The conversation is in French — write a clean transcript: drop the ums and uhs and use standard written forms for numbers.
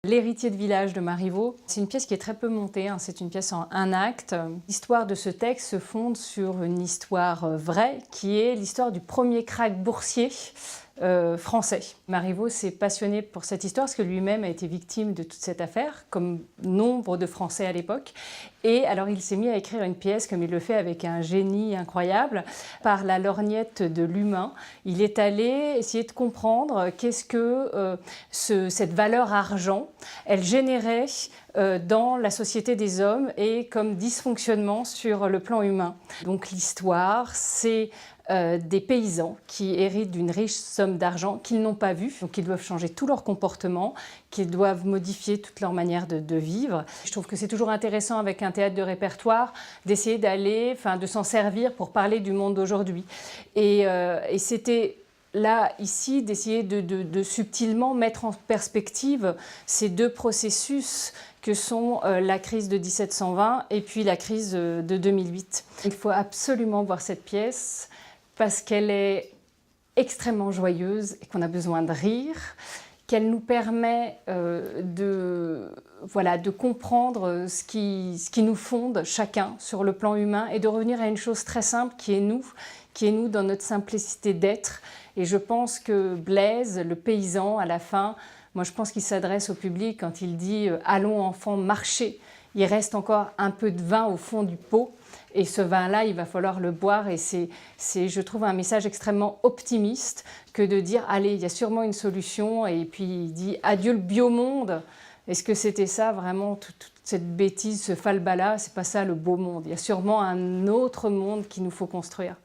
L'héritier de village de Marivaux, c'est une pièce qui est très peu montée, hein. C'est une pièce en un acte. L'histoire de ce texte se fonde sur une histoire vraie, qui est l'histoire du premier krach boursier français. Marivaux s'est passionné pour cette histoire parce que lui-même a été victime de toute cette affaire, comme nombre de Français à l'époque. Et alors il s'est mis à écrire une pièce, comme il le fait avec un génie incroyable, par la lorgnette de l'humain. Il est allé essayer de comprendre qu'est-ce que cette valeur argent, elle générait dans la société des hommes et comme dysfonctionnement sur le plan humain. Donc l'histoire, c'est des paysans qui héritent d'une riche somme d'argent qu'ils n'ont pas vue, donc ils doivent changer tout leur comportement, qu'ils doivent modifier toute leur manière de vivre. Je trouve que c'est toujours intéressant avec un théâtre de répertoire d'essayer de s'en servir pour parler du monde d'aujourd'hui. Et c'était là, ici, d'essayer de subtilement mettre en perspective ces deux processus que sont la crise de 1720 et puis la crise de 2008. Il faut absolument voir cette pièce parce qu'elle est extrêmement joyeuse et qu'on a besoin de rire, qu'elle nous permet de comprendre ce qui nous fonde chacun sur le plan humain et de revenir à une chose très simple qui est nous dans notre simplicité d'être. Et je pense que Blaise, le paysan, à la fin, moi je pense qu'il s'adresse au public quand il dit « Allons enfants, marchez ». Il reste encore un peu de vin au fond du pot. Et ce vin-là, il va falloir le boire et c'est, je trouve, un message extrêmement optimiste que de dire « Allez, il y a sûrement une solution » et puis il dit « Adieu le biomonde ». Est-ce que c'était ça vraiment, toute cette bêtise, ce falbala? C'est pas ça le beau monde. Il y a sûrement un autre monde qu'il nous faut construire.